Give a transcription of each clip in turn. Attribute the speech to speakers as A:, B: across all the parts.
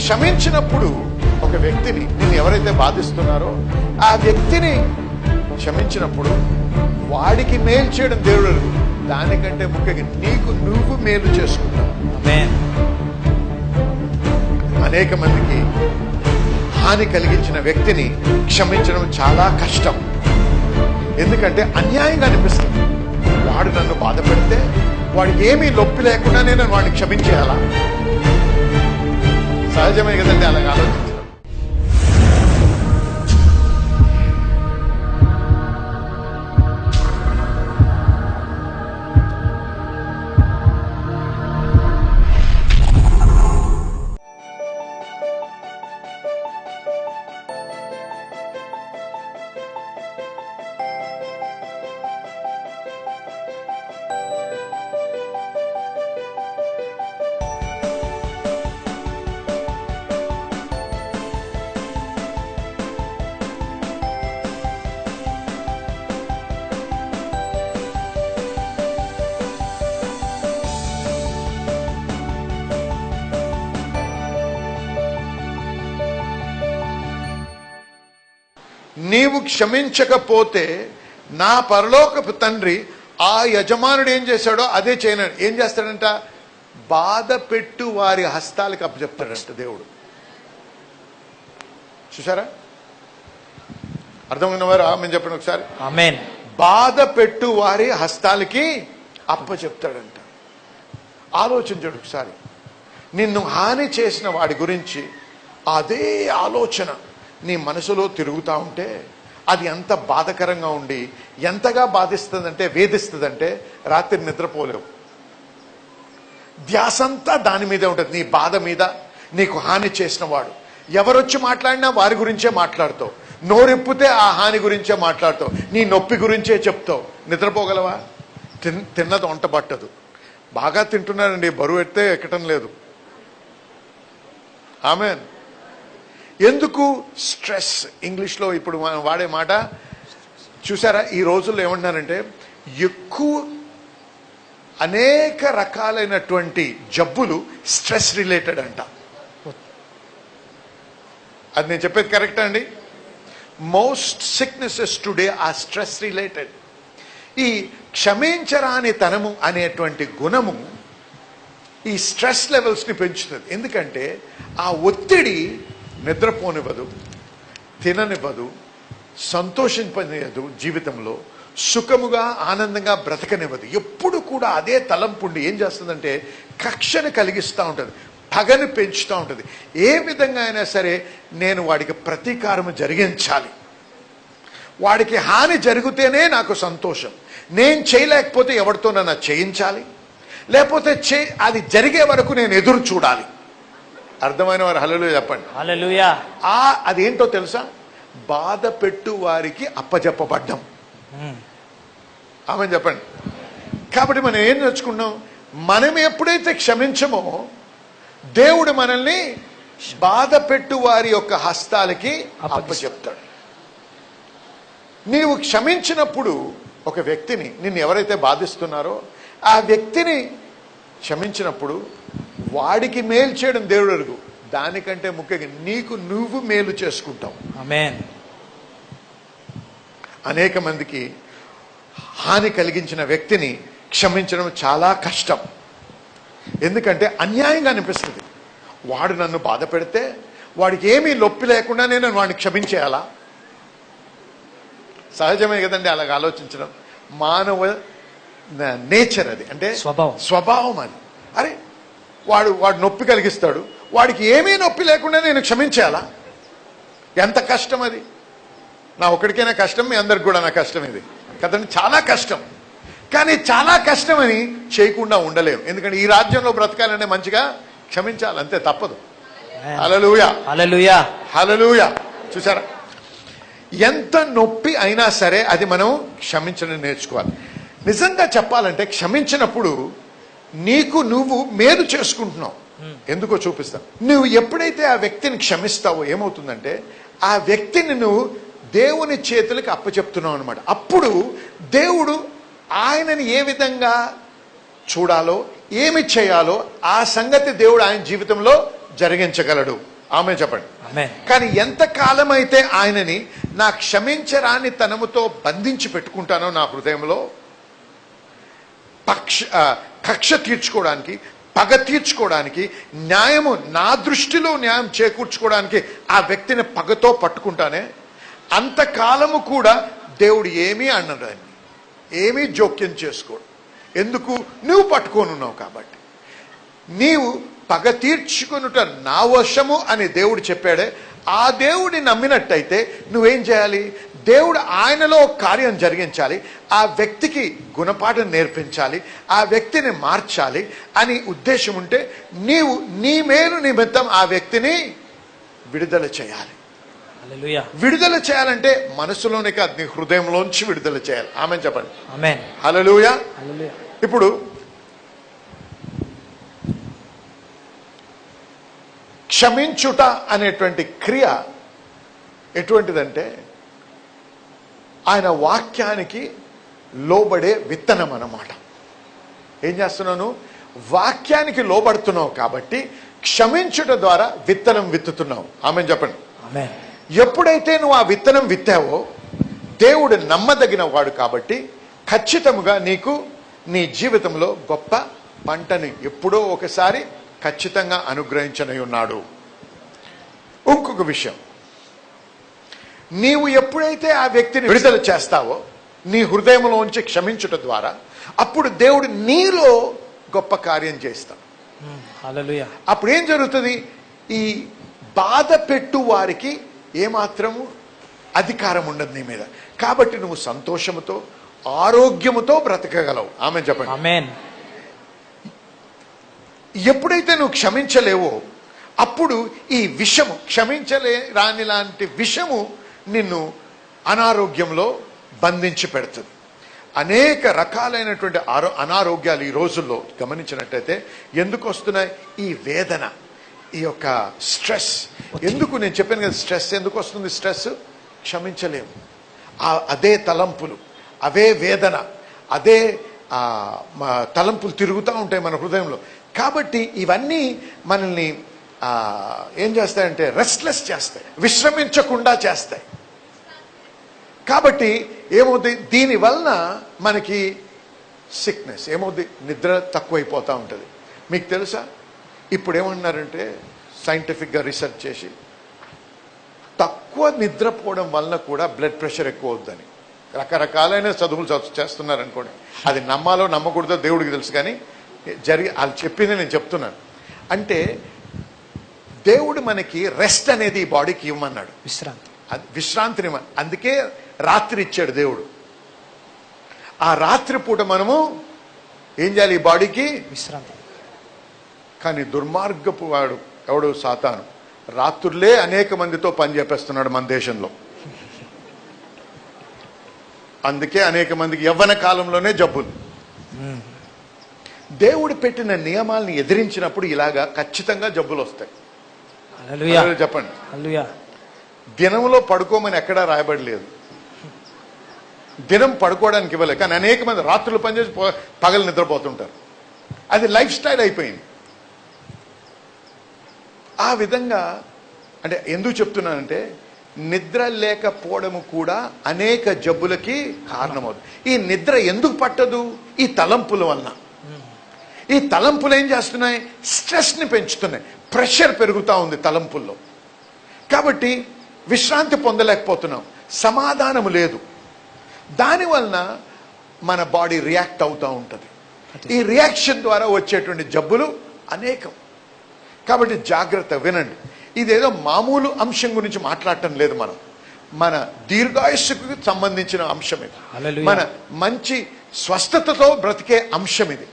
A: క్షమించినప్పుడు ఒక వ్యక్తిని నిన్ను ఎవరైతే బాధిస్తున్నారో ఆ వ్యక్తిని క్షమించినప్పుడు వాడికి మేలు చేయడం దేవుడు, దానికంటే ముఖ్యంగా నీకు నువ్వు మేలు చేసుకుంటావు. అనేక మందికి హాని కలిగించిన వ్యక్తిని క్షమించడం చాలా కష్టం. ఎందుకంటే అన్యాయంగా అనిపిస్తుంది. వాడు నన్ను బాధ పెడితే వాడికి ఏమీ నొప్పి లేకుండా నేను వాడిని క్షమించేయాలా? సహజమే కదండి అలాగ ఆలోచించడం. నీవు క్షమించకపోతే నా పరలోకపు తండ్రి ఆ యజమానుడు ఏం చేశాడో అదే చేయనాడు. ఏం చేస్తాడంట? బాధ పెట్టు వారి హస్తాలకు అప్పచెప్తాడంట దేవుడు. చూసారా? అర్థమైన వారు ఆమేన్ చెప్పండి ఒకసారి.
B: ఆమేన్.
A: బాధ పెట్టు వారి హస్తాలకి అప్పచెప్తాడంట. ఆలోచించడు ఒకసారి. నిన్ను హాని చేసిన వాడి గురించి అదే ఆలోచన నీ మనసులో తిరుగుతూ ఉంటే అది ఎంత బాధకరంగా ఉండి ఎంతగా బాధిస్తుందంటే, వేధిస్తుందంటే రాత్రి నిద్రపోలేవు. ధ్యాసంతా దాని మీదే ఉంటుంది, నీ బాధ మీద. నీకు హాని చేసిన వాడు ఎవరొచ్చి మాట్లాడినా వారి గురించే మాట్లాడుతావు. నోరెప్పితే ఆ హాని గురించే మాట్లాడతావు. నీ నొప్పి గురించే చెప్తావు. నిద్రపోగలవా? తిన్నది వంట పట్టదు. బాగా తింటున్నారండి, బరువు ఎత్తే ఎక్కటం లేదు. ఆమేన్. ఎందుకు? స్ట్రెస్. ఇంగ్లీష్లో ఇప్పుడు మనం వాడే మాట చూసారా? ఈ రోజుల్లో ఏమంటున్నారంటే అనేక రకాలైనటువంటి జబ్బులు స్ట్రెస్ రిలేటెడ్ అంట. అది నేను చెప్పేది కరెక్టా అండి? Most sicknesses today are stress related. ఈ క్షమించరాని తనము అనేటువంటి గుణము ఈ స్ట్రెస్ లెవెల్స్ని పెంచుతుంది. ఎందుకంటే ఆ ఒత్తిడి నిద్రపోనివ్వదు, తిననివ్వదు, సంతోషింపనివ్వదు, జీవితంలో సుఖముగా ఆనందంగా బ్రతకనివ్వదు. ఎప్పుడు కూడా అదే తలంపుండి ఏం చేస్తుందంటే కక్షను కలిగిస్తూ ఉంటుంది, పగని పెంచుతూ ఉంటుంది. ఏ విధంగా అయినా సరే నేను వాడికి ప్రతీకారం జరిగించాలి, వాడికి హాని జరిగితేనే నాకు సంతోషం, నేను చేయలేకపోతే ఎవరితోనన్నా చేయించాలి, లేకపోతే అది జరిగే వరకు నేను ఎదురు చూడాలి. అర్థమైన వారు హల్లెలూయా చెప్పండి.
B: హల్లెలూయా.
A: అదేంటో తెలుసా? బాధ పెట్టు వారికి అప్పజెప్పబడ్డం. ఆమె చెప్పండి. కాబట్టి మనం ఏం నేర్చుకున్నాం? మనం ఎప్పుడైతే క్షమించమో దేవుడు మనల్ని బాధ పెట్టు వారి యొక్క హస్తాలకి అప్పచెప్తాడు. నీవు క్షమించినప్పుడు ఒక వ్యక్తిని, నిన్ను ఎవరైతే బాధిస్తున్నారో ఆ వ్యక్తిని క్షమించినప్పుడు వాడికి మేలు చేయడం దేవుడు అడుగు, దానికంటే ముఖ్యంగా నీకు నువ్వు మేలు చేసుకుంటావు.
B: ఆమేన్.
A: అనేక మందికి హాని కలిగించిన వ్యక్తిని క్షమించడం చాలా కష్టం. ఎందుకంటే అన్యాయంగా అనిపిస్తుంది. వాడు నన్ను బాధ పెడితే వాడికి ఏమీ నొప్పి లేకుండా నేను వాడిని క్షమించేయాలా? సహజమే కదండి అలాగ ఆలోచించడం. మానవ నేచర్ అది, అంటే స్వభావం అది. అరే వాడు నొప్పి కలిగిస్తాడు, వాడికి ఏమీ నొప్పి లేకుండా నేను క్షమించాలా? ఎంత కష్టం అది! నా ఒక్కడికైనా కష్టం, మీ అందరికి కూడా నా కష్టం ఇది కదండి. చాలా కష్టం. కానీ చాలా కష్టమని చేయకుండా ఉండలేము. ఎందుకంటే ఈ రాజ్యంలో బ్రతకాలంటే మంచిగా క్షమించాలి, అంతే, తప్పదు. హల్లెలూయా,
B: హల్లెలూయా,
A: హల్లెలూయా. చూసారా? ఎంత నొప్పి అయినా సరే అది మనం క్షమించడం నేర్చుకోవాలి. నిజంగా చెప్పాలంటే క్షమించినప్పుడు నీకు నువ్వు మేలు చేసుకుంటున్నావు. ఎందుకో చూపిస్తా. నువ్వు ఎప్పుడైతే ఆ వ్యక్తిని క్షమిస్తావో ఏమవుతుందంటే ఆ వ్యక్తిని నువ్వు దేవుని చేతులకు అప్పచెప్తున్నావు అనమాట. అప్పుడు దేవుడు ఆయనని ఏ విధంగా చూడాలో, ఏమి చేయాలో ఆ సంగతి దేవుడు ఆయన జీవితంలో జరిగించగలడు. ఆమె చెప్పండి.
B: ఆమేన్.
A: కానీ ఎంత కాలమైతే ఆయనని నా క్షమించరాని తనముతో బంధించి పెట్టుకుంటానో నా హృదయంలో, కక్ష తీర్చుకోవడానికి, పగ తీర్చుకోవడానికి, న్యాయము నా దృష్టిలో న్యాయం చేకూర్చుకోవడానికి ఆ వ్యక్తిని పగతో పట్టుకుంటానే, అంతకాలము కూడా దేవుడు ఏమీ అన్నాడు, ఏమీ జోక్యం చేసుకోడు. ఎందుకు? నువ్వు పట్టుకోనున్నావు కాబట్టి. నీవు పగ తీర్చుకొనుట నా వశము అని దేవుడు చెప్పాడే, ఆ దేవుడిని నమ్మినట్టయితే నువ్వేం చేయాలి? దేవుడు ఆయనలో కార్యం జరిగించాలి, ఆ వ్యక్తికి గుణపాఠం నేర్పించాలి, ఆ వ్యక్తిని మార్చాలి అని ఉద్దేశం ఉంటే నీవు నీ మేలు నిమిత్తం ఆ వ్యక్తిని విడుదల చేయాలి.
B: హల్లెలూయా.
A: విడుదల చేయాలంటే మనసులోనే కాదు, నీ హృదయంలోంచి విడుదల చేయాలి. ఆమేన్ చెప్పండి.
B: ఆమేన్.
A: హల్లెలూయా.
B: హల్లెలూయా.
A: ఇప్పుడు క్షమించుట అనేటువంటి క్రియ ఎటువంటిదంటే ఆయన వాక్యానికి లోబడే విత్తనం అన్నమాట. ఏం చేస్తున్నాను? వాక్యానికి లోబడుతున్నావు కాబట్టి క్షమించుట ద్వారా విత్తనం విత్తుతున్నావు. ఆమేన్ చెప్పండి.
B: ఆమేన్.
A: ఎప్పుడైతే నువ్వు ఆ విత్తనం విత్తావో దేవుడు నమ్మదగిన వాడు కాబట్టి ఖచ్చితంగా నీకు నీ జీవితంలో గొప్ప పంటని ఎప్పుడో ఒకసారి ఖచ్చితంగా అనుగ్రహించనై ఉన్నాడు. ఇంకొక విషయం, నీవు ఎప్పుడైతే ఆ వ్యక్తిని విడుదల చేస్తావో నీ హృదయంలోంచి క్షమించుట ద్వారా, అప్పుడు దేవుడు నీలో గొప్ప కార్యం చేస్తాడు.
B: హల్లెలూయా.
A: అప్పుడు ఏం జరుగుతుంది? ఈ బాధ పెట్టు వారికి ఏమాత్రము అధికారం ఉండదు నీ మీద. కాబట్టి నువ్వు సంతోషముతో ఆరోగ్యముతో బ్రతకగలవు. ఆమేన్ చెప్పండి.
B: ఆమేన్.
A: ఎప్పుడైతే నువ్వు క్షమించలేవో అప్పుడు ఈ విషము, రాని లాంటి విషము నిన్ను అనారోగ్యంలో బంధించి పెడుతుంది. అనేక రకాలైనటువంటి అనారోగ్యాలు ఈ రోజుల్లో గమనించినట్టయితే ఎందుకు వస్తున్నాయి? ఈ వేదన, ఈ యొక్క స్ట్రెస్. ఎందుకు? నేను చెప్పాను కదా, స్ట్రెస్ ఎందుకు వస్తుంది? స్ట్రెస్ క్షమించలేము, అదే తలంపులు, అవే వేదన, అదే తలంపులు తిరుగుతూ ఉంటాయి మన హృదయంలో. కాబట్టి ఇవన్నీ మనల్ని ఏం చేస్తాయంటే రెస్ట్లెస్ చేస్తాయి, విశ్రమించకుండా చేస్తాయి. కాబట్టి ఏమవుతుంది? దీనివలన మనకి సిక్నెస్ ఏమవుతుంది? నిద్ర తక్కువైపోతూ ఉంటుంది. మీకు తెలుసా, ఇప్పుడు ఏమన్నారంటే సైంటిఫిక్గా రీసెర్చ్ చేసి తక్కువ నిద్రపోవడం వలన కూడా బ్లడ్ ప్రెషర్ ఎక్కువ అవుతుందని రకరకాలైన చదువులు చేస్తున్నారనుకోండి. అది నమ్మాలో నమ్మకూడదో దేవుడికి తెలుసు, కానీ వాళ్ళు చెప్పింది నేను చెప్తున్నాను. అంటే దేవుడు మనకి రెస్ట్ అనేది ఈ బాడీకి ఇవ్వమన్నాడు, విశ్రాంతిని. అందుకే రాత్రి ఇచ్చాడు దేవుడు. ఆ రాత్రి పూట మనము ఏం చేయాలి? ఈ బాడీకి
B: విశ్రాంతి.
A: కానీ దుర్మార్గపు వాడు ఎవడు? సాతాను. రాత్రులే అనేక మందితో పని చేపిస్తున్నాడు మన దేశంలో. అందుకే అనేక మందికి యవ్వన కాలంలోనే జబ్బులు. దేవుడు పెట్టిన నియమాల్ని ఎదిరించినప్పుడు ఇలాగా ఖచ్చితంగా జబ్బులు వస్తాయి. చెప్పండి. దినంలో పడుకోమని ఎక్కడా రాయబడలేదు, దినం పడుకోవడానికి ఇవ్వలేదు. కానీ అనేక మంది రాత్రులు పనిచేసి పగలు నిద్రపోతుంటారు. అది లైఫ్ స్టైల్ అయిపోయింది. ఆ విధంగా అంటే ఎందుకు చెప్తున్నానంటే నిద్ర లేకపోవడము కూడా అనేక జబ్బులకి కారణమవుతుంది. ఈ నిద్ర ఎందుకు పట్టదు? ఈ తలంపుల వలన. ఈ తలంపులు ఏం చేస్తున్నాయి? స్ట్రెస్ని పెంచుతున్నాయి, ప్రెషర్ పెరుగుతూ ఉంది తలంపుల్లో. కాబట్టి విశ్రాంతి పొందలేకపోతున్నాం, సమాధానం లేదు. దానివలన మన బాడీ రియాక్ట్ అవుతూ ఉంటుంది. ఈ రియాక్షన్ ద్వారా వచ్చేటువంటి జబ్బులు అనేకం. కాబట్టి జాగ్రత్త, వినండి. ఇదేదో మామూలు అంశం గురించి మాట్లాడటం లేదు, మన దీర్ఘాయుష్కు సంబంధించిన అంశం ఇది. మన మంచి స్వస్థతతో బ్రతికే అంశం ఇది.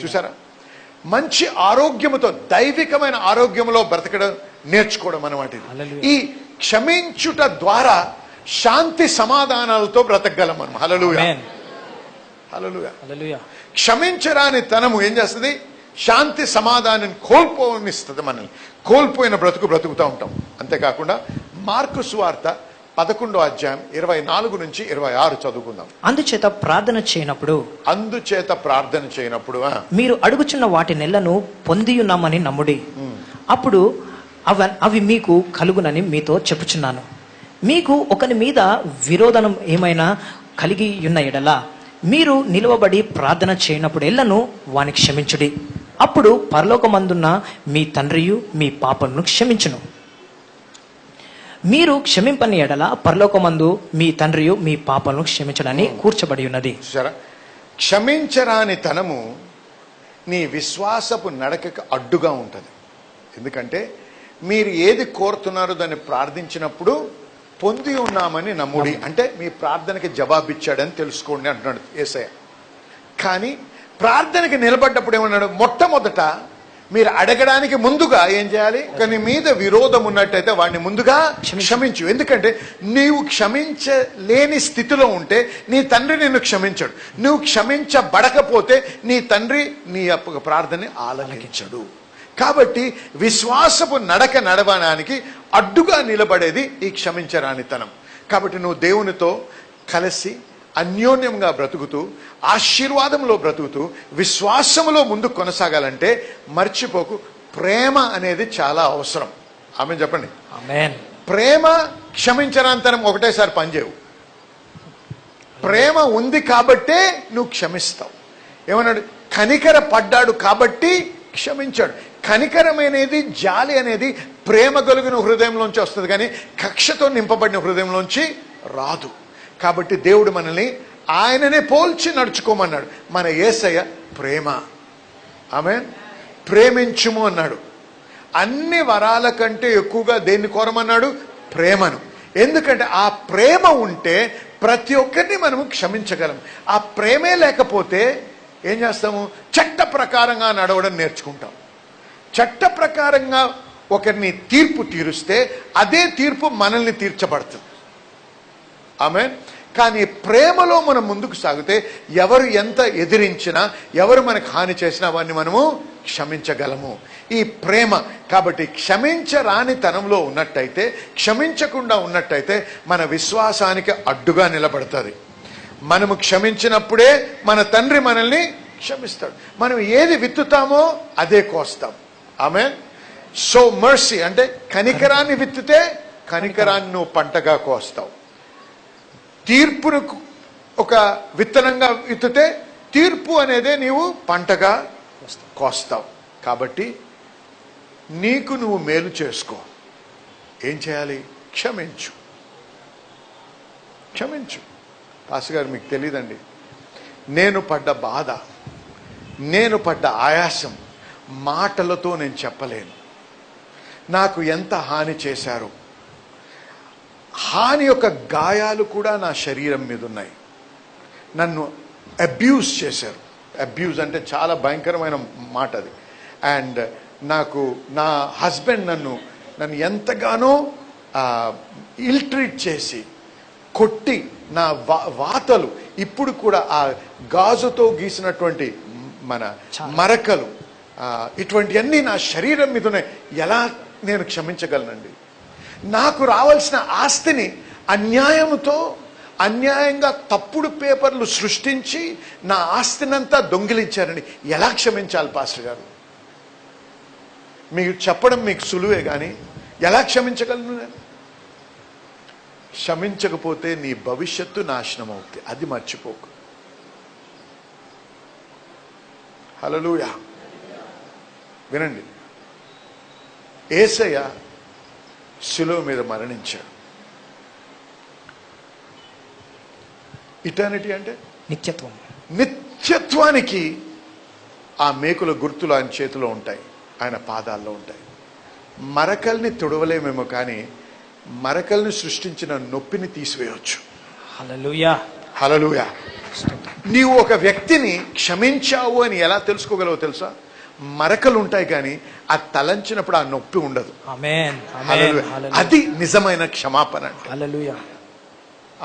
A: చూసారా? మంచి ఆరోగ్యముతో, దైవికమైన ఆరోగ్యంలో బ్రతకడం నేర్చుకోవడం అన్నమాట ఇది. ఈ క్షమించుట ద్వారా శాంతి సమాధానాలతో బ్రతకగలం మనం. హల్లెలూయా, హల్లెలూయా. క్షమించరాని తనము ఏం చేస్తుంది? శాంతి సమాధానం కోల్పోనిస్తుంది మనల్ని. కోల్పోయిన బ్రతుకుతూ ఉంటాం. అంతేకాకుండా మార్కు సువార్త 11వ అధ్యాయం 24 నుంచి 26 చదువుకుందాం.
B: అందుచేత ప్రార్థన చేయనప్పుడు
A: మీరు
B: అడుగుచున్న వాటి నెలను పొందియున్నామని నమ్ముడి. అప్పుడు అవి మీకు కలుగునని మీతో చెప్పుచున్నాను. మీకు ఒకని మీద విరోధనం ఏమైనా కలిగి ఉన్న ఎడల మీరు నిలువబడి ప్రార్థన చేయనప్పుడు ఎల్లను వానికి క్షమించుడి. అప్పుడు పరలోకమందున్న మీ తండ్రియు మీ పాపలను క్షమించును. మీరు క్షమింపని ఎడల పరలోకమందు మీ తండ్రియు మీ పాపలను క్షమించడని కూర్చబడి ఉన్నది.
A: సరే, క్షమించరాని తనము నీ విశ్వాసపు నడకకు అడ్డుగా ఉంటుంది. ఎందుకంటే మీరు ఏది కోరుతున్నారో దాన్ని ప్రార్థించినప్పుడు పొంది ఉన్నామని నమ్ముడి, అంటే మీ ప్రార్థనకి జవాబిచ్చాడని తెలుసుకోండి అంటున్నాడు యేసయ్య. కానీ ప్రార్థనకి నిలబడ్డప్పుడు ఏమన్నాడు? మొట్టమొదట మీరు అడగడానికి ముందుగా ఏం చేయాలి? కానీ మీద విరోధం ఉన్నట్టయితే వాడిని ముందుగా క్షమించు. ఎందుకంటే నీవు క్షమించలేని స్థితిలో ఉంటే నీ తండ్రి నిన్ను క్షమించడు. నువ్వు క్షమించబడకపోతే నీ తండ్రి నీ ప్రార్థనని ఆలకించడు. కాబట్టి విశ్వాసపు నడక నడవడానికి అడ్డుగా నిలబడేది ఈ క్షమించరానితనం. కాబట్టి నువ్వు దేవునితో కలిసి అన్యోన్యంగా బ్రతుకుతూ ఆశీర్వాదంలో బ్రతుకుతూ విశ్వాసములో ముందు కొనసాగాలంటే మర్చిపోకు, ప్రేమ అనేది చాలా అవసరం. ఆమేన్ చెప్పండి.
B: ఆమేన్.
A: ప్రేమ క్షమించరానితనం ఒకటేసారి పనిచేయవు. ప్రేమ ఉంది కాబట్టే నువ్వు క్షమిస్తావు. ఏమన్నాడు? కనికర పడ్డాడు కాబట్టి క్షమించాడు. కనికరం అనేది, జాలి అనేది ప్రేమ కలిగిన హృదయంలోంచి వస్తుంది, కానీ కక్షతో నింపబడిన హృదయంలోంచి రాదు. కాబట్టి దేవుడు మనల్ని ఆయననే పోల్చి నడుచుకోమన్నాడు. మన యేసయ్య ప్రేమ. ఆమేన్. ప్రేమించుము అన్నాడు. అన్ని వరాల కంటే ఎక్కువగా దేన్ని కోరమన్నాడు? ప్రేమను. ఎందుకంటే ఆ ప్రేమ ఉంటే ప్రతి ఒక్కరిని మనము క్షమించగలం. ఆ ప్రేమే లేకపోతే ఏం చేస్తాము? చట్ట ప్రకారంగా నడవడం నేర్చుకుంటాం. చట్ట ప్రకారంగా ఒకరిని తీర్పు తీరుస్తే అదే తీర్పు మనల్ని తీర్చబడుతుంది. ఆమేన్. కానీ ప్రేమలో మనం ముందుకు సాగితే ఎవరు ఎంత ఎదిరించినా, ఎవరు మనకు హాని చేసినా వారిని మనము క్షమించగలము. ఈ ప్రేమ. కాబట్టి క్షమించరాని తనంలో ఉన్నట్టయితే, క్షమించకుండా ఉన్నట్టయితే మన విశ్వాసానికి అడ్డుగా నిలబడుతుంది. మనము క్షమించినప్పుడే మన తండ్రి మనల్ని క్షమిస్తాడు. మనం ఏది విత్తుతామో అదే కోస్తాం. ఆమేన్. సో మర్సీ అంటే కనికరాన్ని విత్తితే కనికరాన్ని నువ్వు పంటగా కోస్తావు. తీర్పును ఒక విత్తనంగా విత్తితే తీర్పు అనేదే నీవు పంటగా కోస్తావు. కాబట్టి నీకు నువ్వు మేలు చేసుకో. ఏం చేయాలి? క్షమించు. క్షమించు. పాస్ గారు మీకు తెలియదండి, నేను పడ్డ బాధ, నేను పడ్డ ఆయాసం మాటలతో నేను చెప్పలేను. నాకు ఎంత హాని చేశారు. హాని యొక్క గాయాలు కూడా నా శరీరం మీద ఉన్నాయి. నన్ను అబ్యూజ్ చేశారు. అబ్యూజ్ అంటే చాలా భయంకరమైన మాట అది. అండ్ నాకు నా హస్బెండ్ నన్ను ఎంతగానో ఇల్ట్రీట్ చేసి కొట్టి నా వాతలు ఇప్పుడు కూడా ఆ గాజుతో గీసినటువంటి మన మరకలు ఇటువంటివన్నీ నా శరీరం మీద ఉన్నాయి. ఎలా నేను క్షమించగలనండి? నాకు రావాల్సిన ఆస్తిని అన్యాయంగా తప్పుడు పేపర్లు సృష్టించి నా ఆస్తినంతా దొంగిలించారండి. ఎలా క్షమించాలి పాస్టర్ గారు? మీకు చెప్పడం మీకు సులువే, కానీ ఎలా క్షమించగలను నేను? క్షమించకపోతే నీ భవిష్యత్తు నాశనం అవుతుంది. అది మర్చిపోకు. హల్లెలూయా. వినండి, యేసయ్య శిలువ మీద మరణించాడు. ఇటర్నిటీ అంటే
B: నిత్యత్వం.
A: నిత్యత్వానికి ఆ మేకుల గుర్తులు ఆయన చేతిలో ఉంటాయి, ఆయన పాదాల్లో ఉంటాయి. మరకల్ని తుడవలేమేమో, కానీ మరకల్ని సృష్టించిన నొప్పిని తీసివేయవచ్చు.
B: హల్లెలూయా.
A: హల్లెలూయా. నీవు ఒక వ్యక్తిని క్షమించావు అని ఎలా తెలుసుకోగలవో తెలుసా? మరకలు ఉంటాయి, కానీ ఆ తలంచినప్పుడు ఆ నొప్పి ఉండదు.
B: ఆమేన్.
A: హల్లెలూయా. అది నిజమైన క్షమాపణ అంటే.
B: హల్లెలూయా.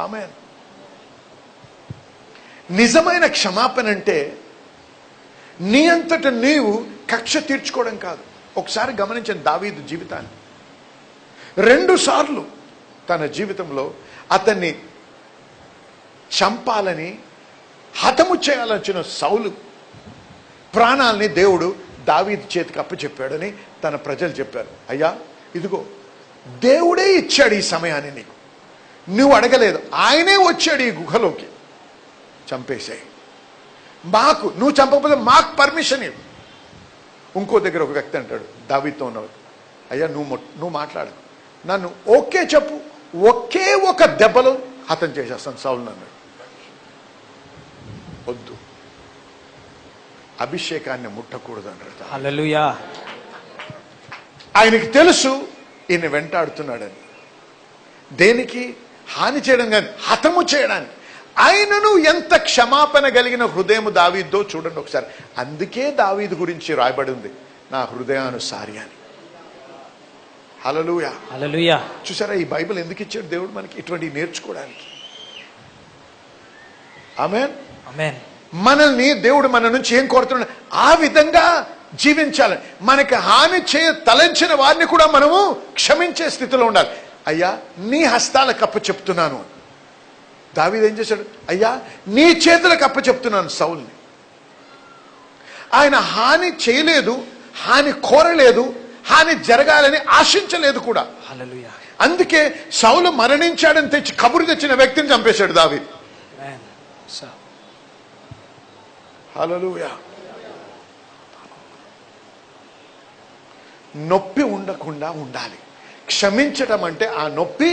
A: ఆమేన్. నిజమైన క్షమాపణ అంటే నీ అంతట నీవు కక్ష తీర్చుకోవడం కాదు. ఒకసారి గమనించండి దావీదు జీవితాన్ని. 2 సార్లు తన జీవితంలో అతన్ని చంపాలని, హతము చేయాలొచ్చిన సౌలు ప్రాణాలని దేవుడు దావీదు చేతికి అప్పచెప్పాడని తన ప్రజలు చెప్పారు. అయ్యా, ఇదిగో దేవుడే ఇచ్చాడు ఈ సమయాన్ని నీకు, నువ్వు అడగలేదు, ఆయనే వచ్చాడు ఈ గుహలోకి. చంపేశాయి, మాకు నువ్వు చంపకపోతే మాకు పర్మిషన్ ఇవ్వు. ఇంకో దగ్గర ఒక వ్యక్తి అంటాడు దావీదుతో ఉన్నవాడు, అయ్యా నువ్వు మాట్లాడు, నన్ను ఓకే చెప్పు, ఒకే ఒక దెబ్బలో హతం చేసేస్తాను సౌలుని అన్నాడు. వద్దు, అభిషేకాన్ని ముట్టకూడదు అన్నాడు.
B: హల్లెలూయా.
A: ఆయనకి తెలుసు ఈయన వెంటాడుతున్నాడని. దేనికి? హాని చేయడం కానీ హతము చేయడానికి. ఆయనను ఎంత క్షమాపణ కలిగిన హృదయం దావీదుతో చూడండి ఒకసారి. అందుకే దావీదు గురించి రాయబడి ఉంది, నా హృదయానుసారి అని. హల్లెలూయా,
B: హల్లెలూయా.
A: చూసారా ఈ బైబిల్ ఎందుకు ఇచ్చాడు దేవుడు మనకి? ఇటువంటి నేర్చుకోవడానికి. ఆమేన్,
B: ఆమేన్.
A: మనల్ని దేవుడు మన నుంచి ఏం కోరుతున్నాడు? ఆ విధంగా జీవించాలి. మనకి హాని తలంచిన వారిని కూడా మనము క్షమించే స్థితిలో ఉండాలి. అయ్యా నీ హస్తాలకు అప్ప చెప్తున్నాను. దావీదు ఏం చేశాడు? అయ్యా నీ చేతులకు అప్ప చెప్తున్నాను సౌల్ని. ఆయన హాని చేయలేదు, హాని కోరలేదు, హాని జరగాలని ఆశించలేదు కూడా.
B: హల్లెలూయా.
A: అందుకే సౌలు మరణించాడని తెచ్చి కబురు తెచ్చిన వ్యక్తిని చంపేశాడు దావీదు. హల్లెలూయా. నొప్పి ఉండకుండా ఉండాలి. క్షమించటం అంటే ఆ నొప్పి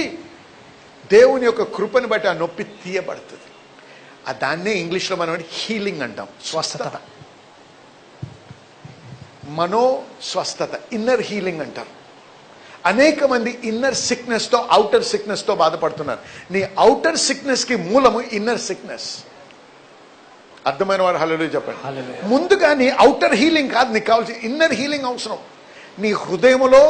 A: దేవుని యొక్క కృపను బట్టి ఆ నొప్పి తీయబడుతుంది. దాన్నే ఇంగ్లీష్లో మనం హీలింగ్ అంటాం, స్వస్థత, మనో స్వస్థత, ఇన్నర్ హీలింగ్ అంటారు. అనేక మంది ఇన్నర్ సిక్నెస్తో అవుటర్ సిక్నెస్తో బాధపడుతున్నారు. నీ అవుటర్ సిక్నెస్కి మూలము ఇన్నర్ సిక్నెస్. అర్థమైన వారు హల్లెలూయా చెప్పండి. ముందుగా నీ అవుటర్ హీలింగ్ కాదు, నీకు కావాల్సిన ఇన్నర్ హీలింగ్ అవసరం. నీ హృదయములో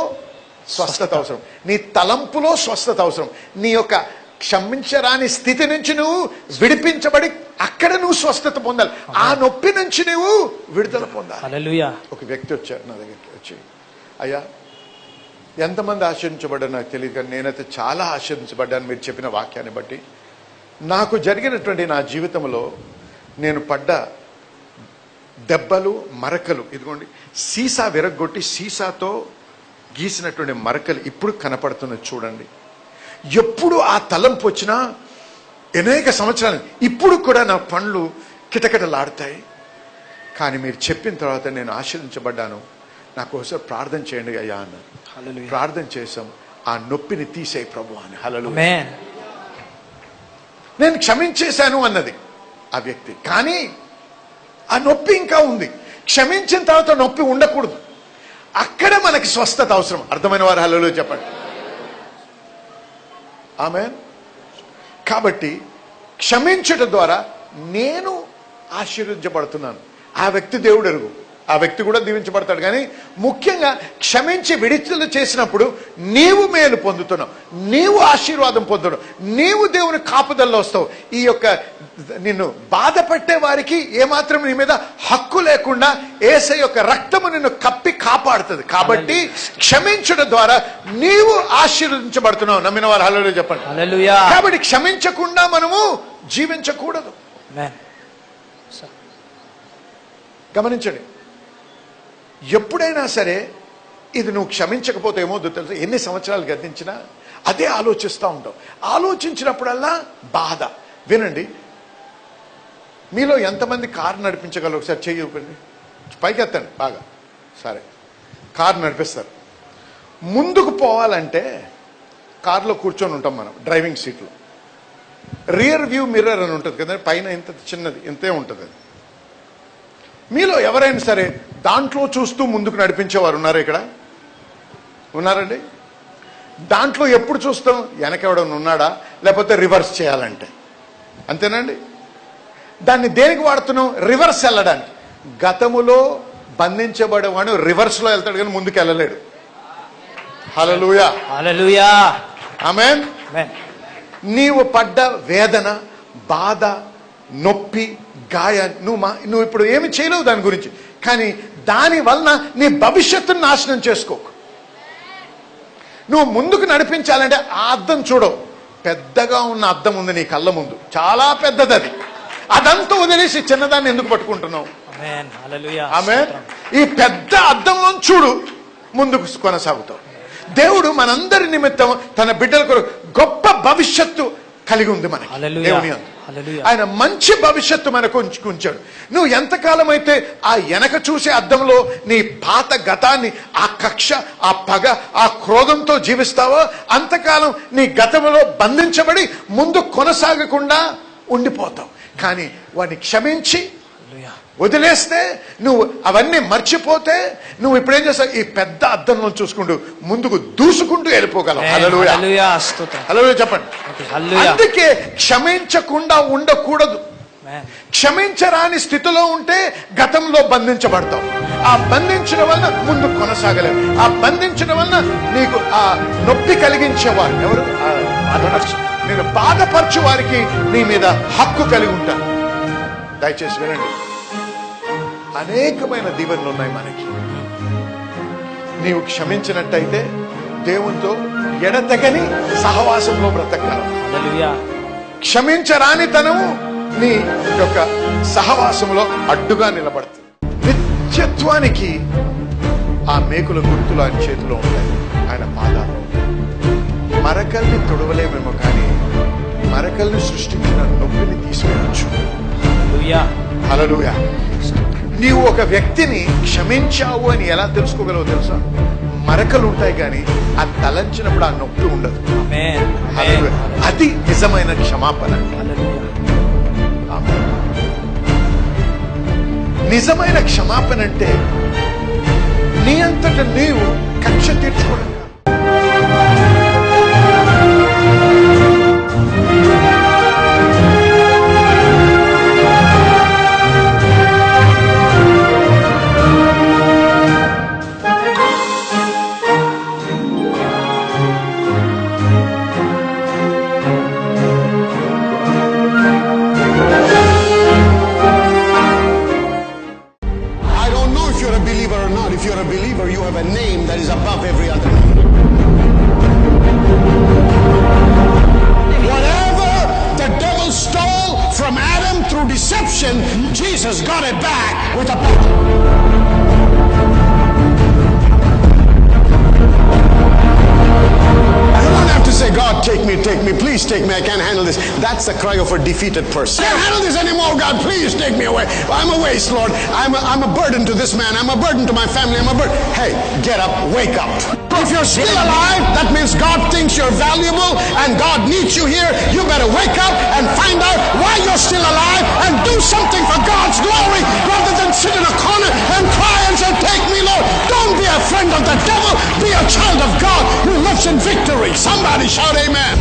A: స్వస్థత అవసరం, నీ తలంపులో స్వస్థత అవసరం. నీ యొక్క క్షమించరాని స్థితి నుంచి నువ్వు విడిపించబడి అక్కడ నువ్వు స్వస్థత పొందాలి. ఆ నొప్పి నుంచి నువ్వు విడుదల పొందాలి.
B: హల్లెలూయా.
A: ఒక వ్యక్తి వచ్చారు నా దగ్గరికి వచ్చి, అయ్యా ఎంతమంది ఆశీర్వించబడ్డారు నాకు తెలియదు, కానీ నేనైతే చాలా ఆశీర్వించబడ్డాను మీరు చెప్పిన వాక్యాన్ని బట్టి. నాకు జరిగినటువంటి నా జీవితంలో నేను పడ్డ దెబ్బలు, మరకలు, ఇదిగోండి సీసా విరగ్గొట్టి సీసాతో గీసినటువంటి మరకలు ఇప్పుడు కనపడుతున్నది చూడండి. ఎప్పుడు ఆ తలంపు వచ్చినా అనేక సంవత్సరాలు ఇప్పుడు కూడా నా పండ్లు కిటకిటలాడతాయి. కానీ మీరు చెప్పిన తర్వాత నేను ఆశీర్వించబడ్డాను, నాకు ఒకసారి ప్రార్థన చేయండి అయ్యా అన్నారు. ప్రార్థన చేశాం, ఆ నొప్పిని తీసేయి ప్రభు అని. హల్లెలూయా. నేను క్షమించేశాను అన్నది ఆ వ్యక్తి, కానీ ఆ నొప్పి ఇంకా ఉంది. క్షమించిన తర్వాత నొప్పి ఉండకూడదు. అక్కడ మనకి స్వస్థత అవసరం. అర్థమైన వారు హల్లెలూయా చెప్పండి. ఆమేన్. కాబట్టి క్షమించడం ద్వారా నేను ఆశీర్వదించబడుతున్నాను. ఆ వ్యక్తి దేవుడు ఎరుగు, ఆ వ్యక్తి కూడా దీవించబడతాడు. కానీ ముఖ్యంగా క్షమించి విడుదల చేసినప్పుడు నీవు మేలు పొందుతున్నావు, నీవు ఆశీర్వాదం పొందుతున్నావు, నీవు దేవుని కాపుదల్లో వస్తావు. ఈ యొక్క నిన్ను బాధ పెట్టే వారికి ఏమాత్రం నీ మీద హక్కు లేకుండా యేసయ్య యొక్క రక్తము నిన్ను కప్పి కాపాడుతుంది. కాబట్టి క్షమించడం ద్వారా నీవు ఆశీర్వదించబడుతున్నావు. నమ్మిన వారు హల్లెలూయా చెప్పండి.
B: హల్లెలూయా.
A: కాబట్టి క్షమించకుండా మనము జీవించకూడదు. గమనించండి, ఎప్పుడైనా సరే ఇది నువ్వు క్షమించకపోతే ఏమవుతుందో తెలుసు, ఎన్ని సంవత్సరాలు గతించినా అదే ఆలోచిస్తూ ఉంటావు. ఆలోచించినప్పుడల్లా బాధ. వినండి, మీలో ఎంతమంది కారు నడిపించగలరు? ఒకసారి చెయ్యి చూపండి, పైకి ఎత్తండి బాగా. సరే, కారు నడిపిస్తారు. ముందుకు పోవాలంటే కారులో కూర్చొని ఉంటాం మనం డ్రైవింగ్ సీట్లో. రియర్ వ్యూ మిర్రర్ అని ఉంటుంది కదా, పైన ఇంత చిన్నది ఇంతే ఉంటుంది. అది మీలో ఎవరైనా సరే దాంట్లో చూస్తూ ముందుకు నడిపించేవారు ఉన్నారా? ఇక్కడ ఉన్నారండి? దాంట్లో ఎప్పుడు చూస్తాం? వెనకెవడన్నా ఉన్నాడా, లేకపోతే రివర్స్ చేయాలంటే, అంతేనండి. దాన్ని దేనికి వాడుతున్నాం? రివర్స్ వెళ్ళడానికి. గతములో బంధించబడేవాడు రివర్స్లో వెళ్తాడు కానీ ముందుకు వెళ్ళలేడు. హల్లెలూయా,
B: హల్లెలూయా,
A: ఆమేన్. నీవు పడ్డ వేదన, బాధ, నొప్పి, గాయాన్ని నువ్వు ఇప్పుడు ఏమి చేయలేవు దాని గురించి, కానీ దాని వలన నీ భవిష్యత్తును నాశనం చేసుకోకు. నువ్వు ముందుకు నడిపించాలంటే ఆ అద్దం చూడవు, పెద్దగా ఉన్న అద్దం ఉంది నీ కళ్ళ ముందు, చాలా పెద్దది. అది అదంతా వదిలేసి చిన్నదాన్ని ఎందుకు పట్టుకుంటున్నావు? ఆమేన్. ఈ పెద్ద అద్దంలో చూడు, ముందుకు కొనసాగుతావు. దేవుడు మనందరి నిమిత్తం తన బిడ్డల కొరకు గొప్ప భవిష్యత్తు కలిగి ఉంది మనకి. దేవుని యందు ఆయన మంచి భవిష్యత్తు మనకు ఉంచాడు. నువ్వు ఎంతకాలం అయితే ఆ వెనక చూసే అద్దంలో నీ పాత గతాన్ని, ఆ కక్ష, ఆ పగ, ఆ క్రోధంతో జీవిస్తావో అంతకాలం నీ గతంలో బంధించబడి ముందు కొనసాగకుండా ఉండిపోతావు. కానీ వాడిని క్షమించి వదిలేస్తే, నువ్వు అవన్నీ మర్చిపోతే, నువ్వు ఇప్పుడేం చేస్తావు, ఈ పెద్ద అద్దంలో చూసుకుంటూ ముందుకు దూసుకుంటూ వెళ్ళిపోగలవు. హల్లెలూయా, హల్లెలూయా చెప్పండి. అందుకే క్షమించకుండా ఉండకూడదు. క్షమించరాని స్థితిలో ఉంటే గతంలో బంధించబడతావు. ఆ బంధించడం వలన ముందు కొనసాగలేవు. ఆ బంధించడం వలన నీకు ఆ నొప్పి కలిగించేవారు ఎవరు? నేను బాధపరచు వారికి నీ మీద హక్కు కలిగి ఉంటాను. దయచేసి వినండి, అనేకమైన దీవెనలు ఉన్నాయి మనకి. నీవు క్షమించినట్టయితే దేవునితో ఎడతెగని సహవాసంలో బ్రతకగలవు. క్షమించరానితనము నీ యొక్క సహవాసంలో అడ్డుగా నిలబడుతుంది. నిత్యత్వానికి ఆ మేకుల గుర్తులు ఆయన చేతిలో ఉంటాయి, ఆయన పాదాలు. మరకల్ని తొడవలేమేమో కానీ మరకల్ని సృష్టించిన నొప్పిని తీసివేయచ్చు. హల్లెలూయా. నీవు ఒక వ్యక్తిని క్షమించావు అని ఎలా తెలుసుకోగలవో తెలుసా? మరకలు ఉంటాయి కానీ ఆ తలంచినప్పుడు ఆ నొప్పి ఉండదు. అది నిజమైన క్షమాపణ. నిజమైన క్షమాపణ అంటే నీ అంతట నీవు కక్ష తీర్చుకోవడం.
C: If you're a believer, you have a name that is above every other name. Whatever the devil stole from Adam through deception, Jesus got it back with a battle. I don't have to say, God, take me, please take me, I can't handle this. That's the cry of a defeated person. I can't handle this anymore, God, please take me away. I'm a waste, Lord. I'm a burden to this man. I'm a burden to my family. I'm a burden. Hey, get up, wake up. If you're still alive, that means God thinks you're valuable and God needs you here. You better wake up and find out why you're still alive and do something for God's glory rather than sit in a corner and cry and say, take me, Lord. Don't be a friend of the devil. Be a child of God who lives in victory. Somebody shout amen.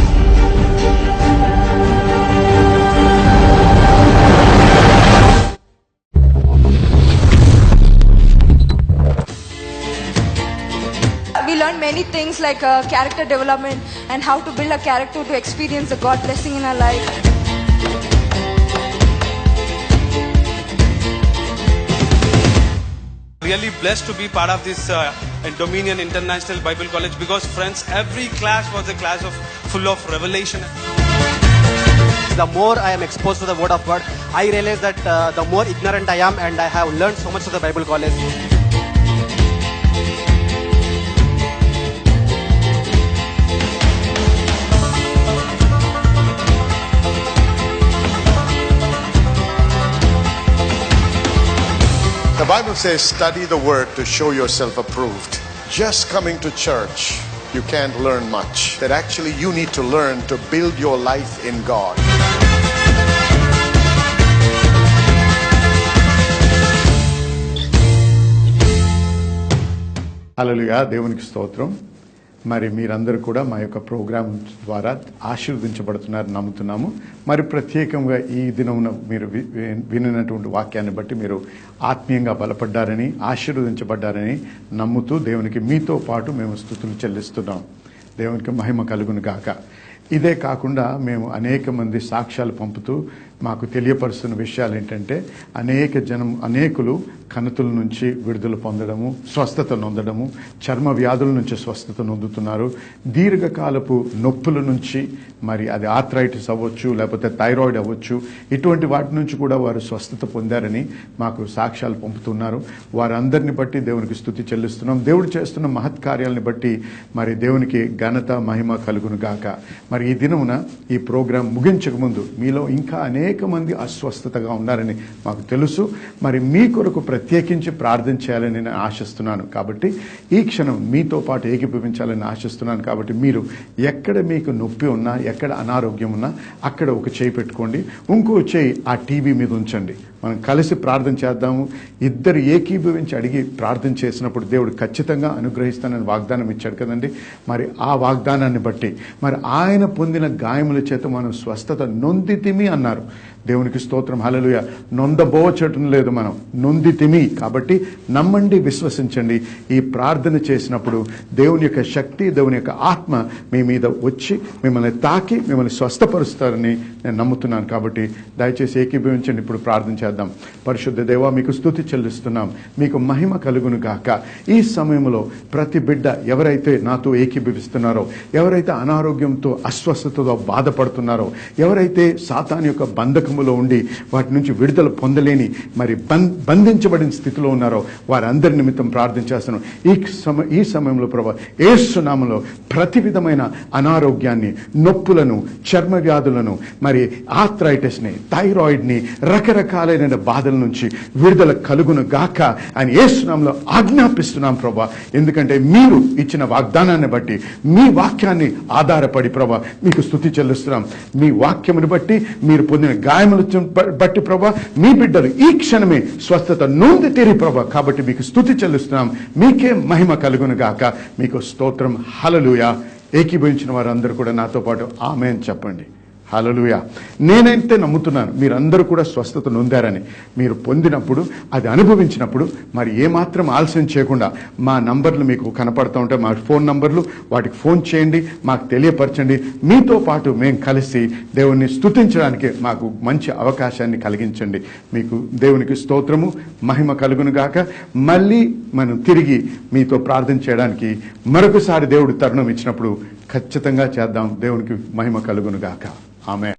D: We learned many things like character development and how to build a character to experience the God blessing in our life.
E: Really blessed to be part of this Dominion International Bible College because, friends, every class was a class full of revelation.
F: The more I am exposed to the Word of God, I realize that the more ignorant I am, and I have learned so much of the Bible College.
C: The Bible says, study the word to show yourself approved. Just coming to church, you can't learn much. That actually you need to learn to build your life in God.
A: హల్లెలూయా, దేవునికి స్తోత్రం. మరి మీరందరూ కూడా మా యొక్క programme ద్వారా ఆశీర్వదించబడుతున్నారని నమ్ముతున్నాము. మరి ప్రత్యేకంగా ఈ దినమున మీరు వినినటువంటి వాక్యాన్ని బట్టి మీరు ఆత్మీయంగా బలపడ్డారని, ఆశీర్వదించబడ్డారని నమ్ముతూ దేవునికి మీతో పాటు మేము స్తుతులు చెల్లిస్తున్నాం. దేవునికి మహిమ కలుగును గాక.
C: ఇదే కాకుండా మేము అనేక మంది సాక్ష్యాలు పంపుతూ మాకు తెలియపరుస్తున్న విషయాలు ఏంటంటే అనేకులు కణుతుల నుంచి విడుదల పొందడము, స్వస్థత నొందడము, చర్మ వ్యాధుల నుంచి స్వస్థత నొందుతున్నారు. దీర్ఘకాలపు నొప్పుల నుంచి, మరి అది ఆర్థరైటిస్ అవ్వచ్చు, లేకపోతే థైరాయిడ్ అవ్వచ్చు, ఇటువంటి వాటి నుంచి కూడా వారు స్వస్థత పొందారని మాకు సాక్ష్యాలు పంపుతున్నారు. వారందరిని బట్టి దేవునికి స్తుతి చెల్లిస్తున్నాం. దేవుడు చేస్తున్న మహత్కార్యాలను బట్టి మరి దేవునికి ఘనత మహిమ కలుగును గాక. మరి ఈ దినమున ఈ ప్రోగ్రాం ముగించక ముందు మీలో ఇంకా అనేక మంది అస్వస్థతగా ఉన్నారని మాకు తెలుసు. మరి మీ కొరకు ప్రత్యేకించి ప్రార్థన చేయాలని నేను ఆశిస్తున్నాను. కాబట్టి ఈ క్షణం మీతో పాటు ఏకీభవించాలని ఆశిస్తున్నాను. కాబట్టి మీరు ఎక్కడ మీకు నొప్పి ఉన్నా, ఎక్కడ అనారోగ్యం ఉన్నా అక్కడ ఒక చేయి పెట్టుకోండి, ఇంకో చేయి ఆ టీవీ మీద ఉంచండి. మనం కలిసి ప్రార్థన చేద్దాము. ఇద్దరు ఏకీభవించి అడిగి ప్రార్థన చేసినప్పుడు దేవుడు ఖచ్చితంగా అనుగ్రహిస్తానని వాగ్దానం ఇచ్చాడు కదండి. మరి ఆ వాగ్దానాన్ని బట్టి మరి ఆయన పొందిన గాయముల చేత మనం స్వస్థత నొందితిమి అన్నారు. దేవునికి స్తోత్రం, హల్లెలూయా. నొందబోచటం లేదు, మనం నొందితిమి. కాబట్టి నమ్మండి, విశ్వసించండి. ఈ ప్రార్థన చేసినప్పుడు దేవుని యొక్క శక్తి, దేవుని యొక్క ఆత్మ మీ మీద వచ్చి మిమ్మల్ని తాకి మిమ్మల్ని స్వస్థపరుస్తారని నేను నమ్ముతున్నాను. కాబట్టి దయచేసి ఏకీభవించండి. ఇప్పుడు ప్రార్థన చేద్దాం. పరిశుద్ధ దేవా, మీకు స్తుతి చెల్లిస్తున్నాం, మీకు మహిమ కలుగును గాక. ఈ సమయంలో ప్రతి బిడ్డ ఎవరైతే నాతో ఏకీభవిస్తున్నారో, ఎవరైతే అనారోగ్యంతో అస్వస్థతతో బాధపడుతున్నారో, ఎవరైతే సాతాను యొక్క బంధకములో ఉండి వాటి నుంచి విడుదల పొందలేని మరి బంధించబడిన స్థితిలో ఉన్నారో వారందరి నిమిత్తం ప్రార్థన చేస్తున్నాం. ఈ సమయంలో ప్రభా యేసు నామములో ప్రతి విధమైన అనారోగ్యాన్ని, నొప్పులను, చర్మ వ్యాధులను, మరి ఆర్థరైటిస్ని, థైరాయిడ్ని, రకరకాలైన బాధల నుంచి విడుదల కలుగును గాక అని యేసు నామములో ఆజ్ఞాపిస్తున్నాం ప్రభా. ఎందుకంటే మీరు ఇచ్చిన వాగ్దానాన్ని బట్టి, మీ వాక్యాన్ని ఆధారపడి ప్రభా మీకు స్తుతి చెల్లిస్తున్నాం. మీ వాక్యమును బట్టి, మీరు పొందిన గాయములు బట్టి ప్రభా మీ బిడ్డలు ఈ క్షణమే స్వస్థత నొంది తీరి ప్రభా. కాబట్టి మీకు స్తుతి చెల్లిస్తున్నాం. మీకే మహిమ కలుగును గాక. మీకు స్తోత్రం, హల్లెలూయా. ఏకీభవించిన వారందరూ కూడా నాతో పాటు ఆమేన్ చెప్పండి. హల్లెలూయా. నేనైతే నమ్ముతున్నాను మీరందరూ కూడా స్వస్థత నొందారని. మీరు పొందినప్పుడు, అది అనుభవించినప్పుడు మరి ఏమాత్రం ఆలస్యం చేయకుండా మా నంబర్లు మీకు కనపడుతూ ఉంటాయి, మా ఫోన్ నంబర్లు, వాటికి ఫోన్ చేయండి, మాకు తెలియపరచండి. మీతో పాటు మేము కలిసి దేవుణ్ణి స్తుతించడానికి మాకు మంచి అవకాశాన్ని కలిగించండి. మీకు దేవునికి స్తోత్రము, మహిమ కలుగును గాక. మళ్ళీ మనం తిరిగి మీతో ప్రార్థన చేయడానికి మరొకసారి దేవుడు తరుణం ఇచ్చినప్పుడు ఖచ్చితంగా చేద్దాం. దేవునికి మహిమ కలుగును గాక. ఆమేన్.